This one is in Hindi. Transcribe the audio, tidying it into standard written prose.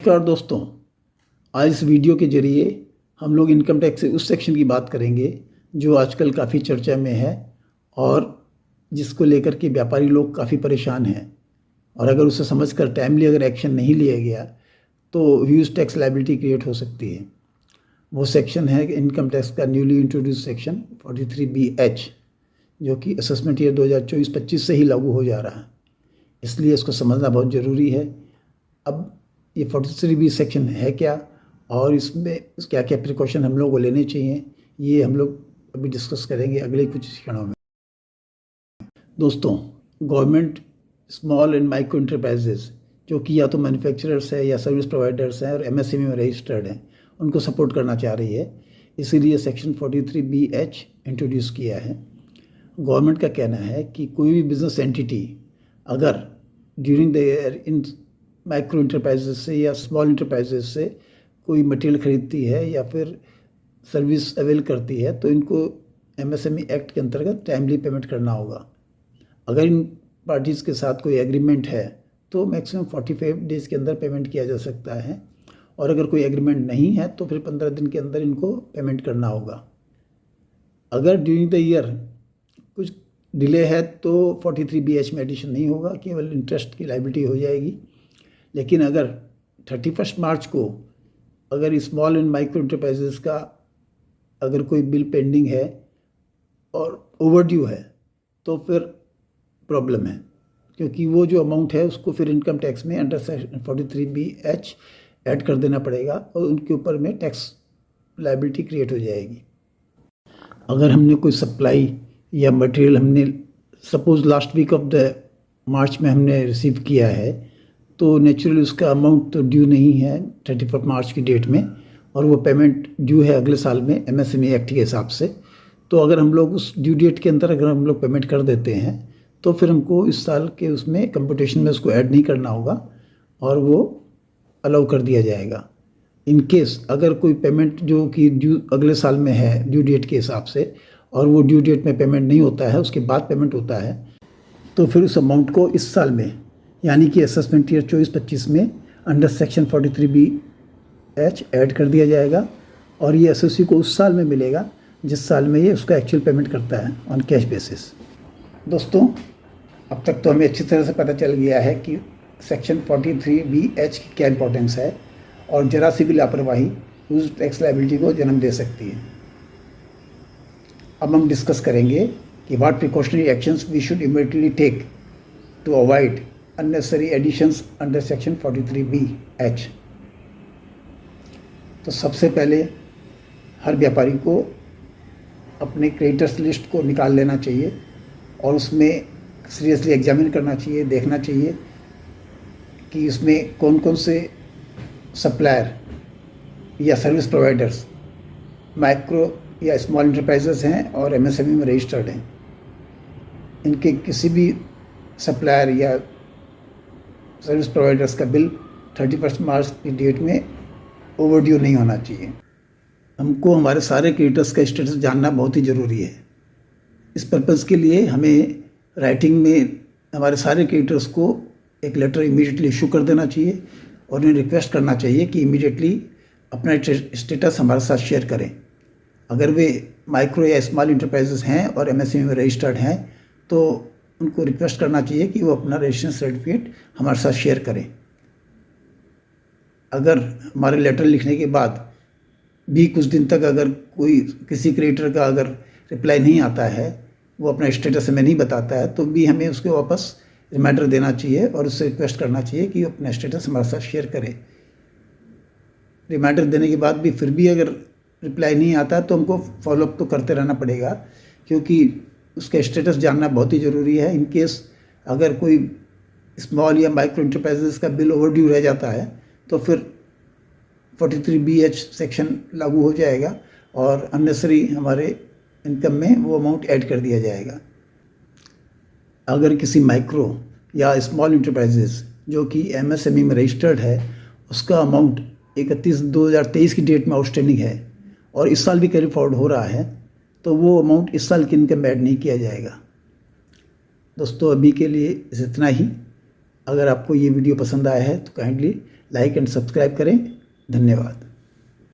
नमस्कार दोस्तों, आज इस वीडियो के जरिए हम लोग इनकम टैक्स से उस सेक्शन की बात करेंगे जो आजकल काफ़ी चर्चा में है और जिसको लेकर के व्यापारी लोग काफ़ी परेशान हैं। और अगर उसे समझकर टाइमली अगर एक्शन नहीं लिया गया तो ह्यूज टैक्स लायबिलिटी क्रिएट हो सकती है। वो सेक्शन है इनकम टैक्स का न्यूली इंट्रोड्यूस सेक्शन 43BH, जो कि असेसमेंट ईयर 2024-25 से ही लागू हो जा रहा है, इसलिए इसको समझना बहुत ज़रूरी है। अब ये 43B सेक्शन है क्या और इसमें क्या क्या प्रिकॉशन हम लोग को लेने चाहिए, ये हम लोग अभी डिस्कस करेंगे अगले कुछ क्षणों में। दोस्तों, government small and micro enterprises जो कि या तो मैन्युफैक्चरर्स है या सर्विस प्रोवाइडर्स हैं और MSME में रजिस्टर्ड हैं, उनको सपोर्ट करना चाह रही है, इसीलिए सेक्शन 43BH इंट्रोड्यूस किया है। गवर्नमेंट का कहना है कि कोई भी बिजनेस एंटिटी अगर during the year in micro enterprises से या स्मॉल इंटरप्राइजेज से कोई मटेरियल खरीदती है या फिर सर्विस अवेल करती है तो इनको MSME एक्ट के अंतर्गत टाइमली पेमेंट करना होगा। अगर इन पार्टीज़ के साथ कोई एग्रीमेंट है तो मैक्सिमम 45 डेज़ के अंदर पेमेंट किया जा सकता है, और अगर कोई एग्रीमेंट नहीं है तो फिर 15 दिन के अंदर इनको पेमेंट करना होगा। अगर ड्यूरिंग द ईयर कुछ डिले है तो 43BH में एडिशन नहीं होगा, केवल इंटरेस्ट की लायबिलिटी हो जाएगी। लेकिन अगर 31 मार्च को अगर स्मॉल एंड माइक्रो इंटरप्राइजेस का अगर कोई बिल पेंडिंग है और ओवरड्यू है तो फिर प्रॉब्लम है, क्योंकि वो जो अमाउंट है उसको फिर इनकम टैक्स में अंडर सेक्शन 43BH ऐड कर देना पड़ेगा और उनके ऊपर में टैक्स लायबिलिटी क्रिएट हो जाएगी। अगर हमने कोई सप्लाई या मटेरियल हमने suppose last week of the March में हमने रिसीव किया है तो नेचुरली उसका अमाउंट तो ड्यू नहीं है 31 मार्च की डेट में, और वो पेमेंट ड्यू है अगले साल में MSME एक्ट के हिसाब से। तो अगर हम लोग उस ड्यू डेट के अंदर अगर हम लोग पेमेंट कर देते हैं तो फिर हमको इस साल के उसमें कंप्यूटेशन में उसको ऐड नहीं करना होगा और वो अलाउ कर दिया जाएगा। इन केस अगर कोई पेमेंट जो कि ड्यू अगले साल में है ड्यू डेट के हिसाब से और वो ड्यू डेट में पेमेंट नहीं होता है, उसके बाद पेमेंट होता है, तो फिर उस अमाउंट को इस साल में यानी कि असेसमेंट ईयर 24-25 में अंडर सेक्शन 43BH ऐड कर दिया जाएगा और ये एसओसी को उस साल में मिलेगा जिस साल में ये उसका एक्चुअल पेमेंट करता है ऑन कैश बेसिस। दोस्तों, अब तक तो हमें अच्छी तरह से पता चल गया है कि सेक्शन 43BH की क्या इंपॉर्टेंस है और जरा सी भी लापरवाही ह्यूज टैक्स लायबिलिटी को जन्म दे सकती है। अब हम डिस्कस करेंगे कि what precautionary actions we should immediately take to avoid unnecessary additions under section 43BH। तो सबसे पहले हर व्यापारी को अपने क्रेडिटर्स लिस्ट को निकाल लेना चाहिए और उसमें सीरियसली एग्जामिन करना चाहिए, देखना चाहिए कि इसमें कौन कौन से सप्लायर या सर्विस प्रोवाइडर्स माइक्रो या स्मॉल इंटरप्राइजेस हैं और MSME में रजिस्टर्ड हैं। इनके किसी भी सप्लायर या सर्विस प्रोवाइडर्स का बिल 31 मार्च की डेट में ओवरड्यू नहीं होना चाहिए। हमको हमारे सारे क्रेडिटर्स का स्टेटस जानना बहुत ही ज़रूरी है। इस पर्पज़ के लिए हमें राइटिंग में हमारे सारे क्रेडिटर्स को एक लेटर इमीडिएटली इशू कर देना चाहिए और उन्हें रिक्वेस्ट करना चाहिए कि इमीडिएटली अपना स्टेटस हमारे साथ शेयर करें। अगर वे माइक्रो या स्मॉल इंटरप्राइजेस हैं और MSME में रजिस्टर्ड हैं तो उनको रिक्वेस्ट करना चाहिए कि वो अपना रजिस्ट्रेशन सर्टिफिकेट हमारे साथ शेयर करें। अगर हमारे लेटर लिखने के बाद भी कुछ दिन तक अगर कोई किसी क्रेडिटर का अगर रिप्लाई नहीं आता है, वो अपना स्टेटस हमें नहीं बताता है, तो भी हमें उसको वापस रिमाइंडर देना चाहिए और उससे रिक्वेस्ट करना चाहिए कि वो अपना स्टेटस हमारे साथ शेयर करे। रिमाइंडर देने के बाद भी फिर भी अगर रिप्लाई नहीं आता तो हमको फॉलोअप तो करते रहना पड़ेगा, क्योंकि उसका स्टेटस जानना बहुत ही ज़रूरी है। इन केस अगर कोई स्मॉल या माइक्रो इंटरप्राइजेस का बिल ओवरड्यू रह जाता है तो फिर 43BH सेक्शन लागू हो जाएगा और अननेसेसरी हमारे इनकम में वो अमाउंट ऐड कर दिया जाएगा। अगर किसी माइक्रो या स्मॉल इंटरप्राइजेस जो कि MSME में रजिस्टर्ड है उसका अमाउंट 31/2023 की डेट में आउटस्टैंडिंग है और इस साल भी कैरी फॉरवर्ड हो रहा है तो वो अमाउंट इस साल की इनकम में ऐड नहीं किया जाएगा। दोस्तों, अभी के लिए इतना ही। अगर आपको ये वीडियो पसंद आया है तो काइंडली लाइक एंड सब्सक्राइब करें। धन्यवाद।